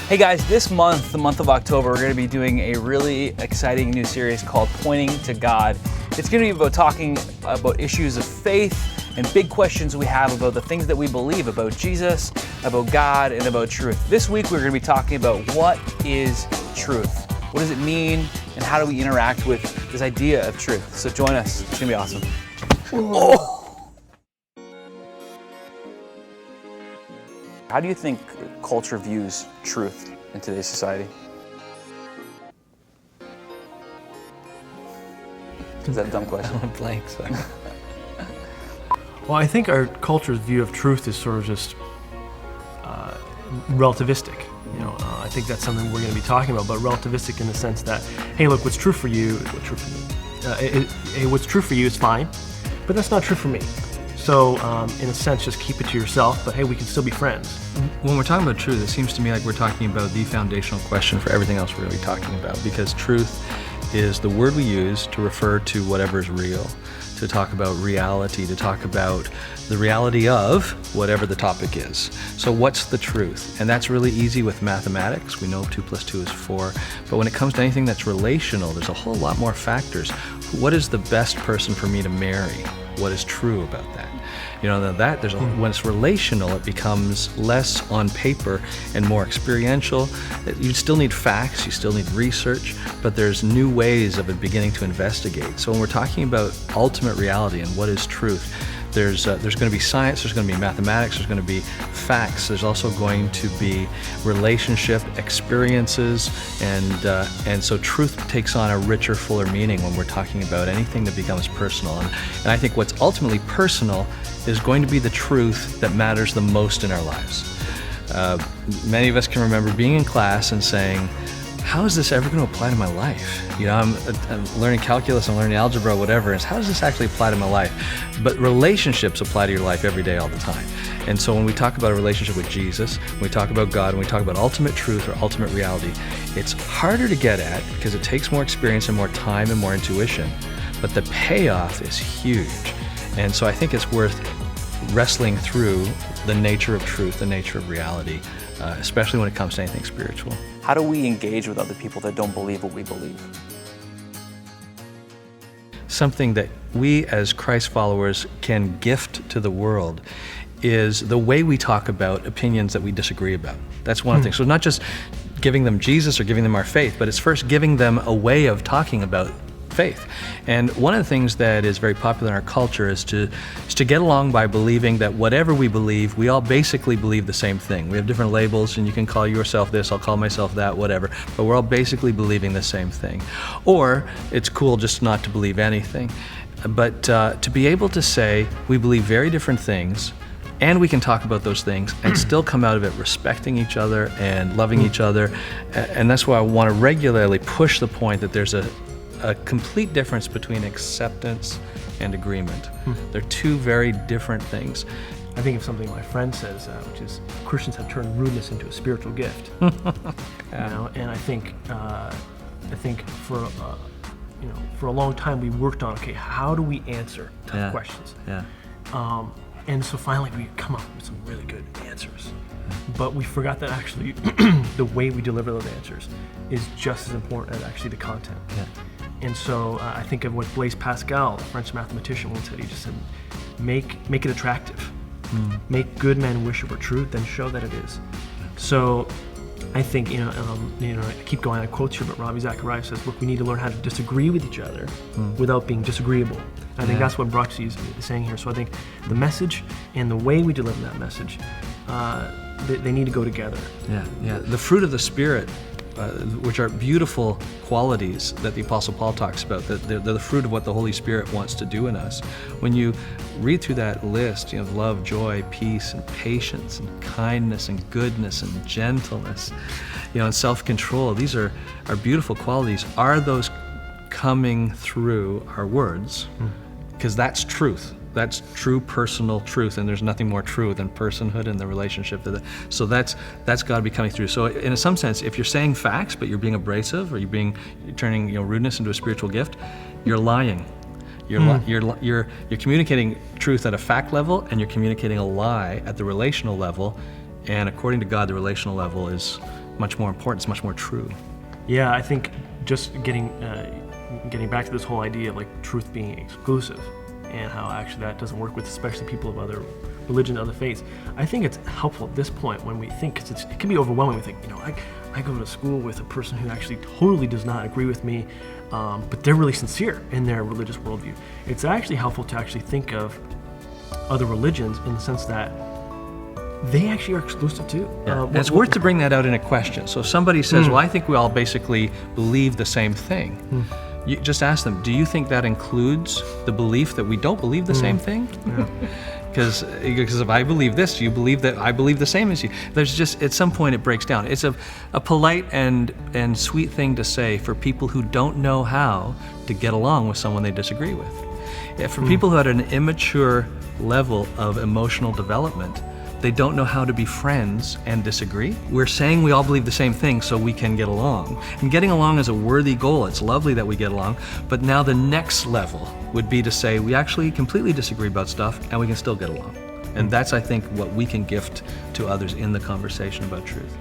Hey guys, this month, the month of October, we're going to be doing a really exciting new series called Pointing to God. It's going to be about talking about issues of faith and big questions we have about the things that we believe about Jesus, about God, and about truth. This week we're going to be talking about what is truth. What does it mean, and how do we interact with this idea of truth? So join us. It's going to be awesome. Oh. How do you think culture views truth in today's society? Is that a dumb question? I'm blank, so. Well, I think our culture's view of truth is sort of just relativistic. I think that's something we're going to be talking about, but relativistic in the sense that, hey, look, what's true for you is what's true for me. What's true for you is fine, but that's not true for me. So, in a sense, just keep it to yourself, but hey, we can still be friends. When we're talking about truth, it seems to me like we're talking about the foundational question for everything else we're really talking about, because truth is the word we use to refer to whatever is real, to talk about reality, to talk about the reality of whatever the topic is. So what's the truth? And that's really easy with mathematics. We know 2 + 2 is 4. But when it comes to anything that's relational, there's a whole lot more factors. What is the best person for me to marry? What is true about that? When it's relational, it becomes less on paper and more experiential. You still need facts, you still need research, but there's new ways of it beginning to investigate. So when we're talking about ultimate reality and what is truth, there's going to be science, there's going to be mathematics, there's going to be facts, there's also going to be relationship experiences, and so truth takes on a richer, fuller meaning when we're talking about anything that becomes personal. And I think what's ultimately personal is going to be the truth that matters the most in our lives. Many of us can remember being in class and saying, how is this ever going to apply to my life? I'm learning calculus, I'm learning algebra, whatever, and how does this actually apply to my life? But relationships apply to your life every day, all the time. And so when we talk about a relationship with Jesus, when we talk about God, when we talk about ultimate truth or ultimate reality, it's harder to get at because it takes more experience and more time and more intuition, but the payoff is huge. And so I think it's worth wrestling through the nature of truth, the nature of reality, especially when it comes to anything spiritual. How do we engage with other people that don't believe what we believe? Something that we as Christ followers can gift to the world is the way we talk about opinions that we disagree about. That's one of the things. So not just giving them Jesus or giving them our faith, but it's first giving them a way of talking about faith. And one of the things that is very popular in our culture is to get along by believing that whatever we believe, we all basically believe the same thing. We have different labels, and you can call yourself this, I'll call myself that, whatever, but we're all basically believing the same thing. Or it's cool just not to believe anything. But to be able to say we believe very different things, and we can talk about those things and still come out of it respecting each other and loving each other. And that's why I want to regularly push the point that there's a complete difference between acceptance and agreement. They're two very different things. I think of something my friend says, which is Christians have turned rudeness into a spiritual gift. And I think for a long time we worked on, okay, how do we answer tough questions? And so finally we come up with some really good answers. But we forgot that actually the way we deliver those answers is just as important as actually the content. And so I think of what Blaise Pascal, a French mathematician, once said. He just said, make it attractive. Make good men wish it were true, then show that it is. So I think, I keep going on quotes here, but Ravi Zacharias says, look, we need to learn how to disagree with each other without being disagreeable. I think that's what Broxy is saying here. So I think the message and the way we deliver that message, they need to go together. The fruit of the Spirit, which are beautiful qualities that the Apostle Paul talks about, that they're the fruit of what the Holy Spirit wants to do in us. When you read through that list, love, joy, peace, and patience, and kindness, and goodness, and gentleness, and self-control, these are beautiful qualities. Are those coming through our words? Because that's truth. That's true personal truth, and there's nothing more true than personhood and the relationship to that. So that's got to be coming through. So in some sense, if you're saying facts but you're being abrasive, or you're turning rudeness into a spiritual gift, you're lying. You're communicating truth at a fact level, and you're communicating a lie at the relational level. And according to God, the relational level is much more important, it's much more true. Yeah, I think just getting back to this whole idea of like truth being exclusive and how actually that doesn't work with especially people of other religion, other faiths. I think it's helpful at this point when we think, because it can be overwhelming. We think, I go to school with a person who actually totally does not agree with me, but they're really sincere in their religious worldview. It's actually helpful to actually think of other religions in the sense that they actually are exclusive too. And it's worth to bring that out in a question. So if somebody says, well, I think we all basically believe the same thing. You just ask them, do you think that includes the belief that we don't believe the same thing? Because if I believe this, you believe that I believe the same as you. There's just, at some point it breaks down. It's a polite and sweet thing to say for people who don't know how to get along with someone they disagree with. For people who are at an immature level of emotional development, they don't know how to be friends and disagree. We're saying we all believe the same thing so we can get along. And getting along is a worthy goal. It's lovely that we get along. But now the next level would be to say we actually completely disagree about stuff and we can still get along. And that's, I think, what we can gift to others in the conversation about truth.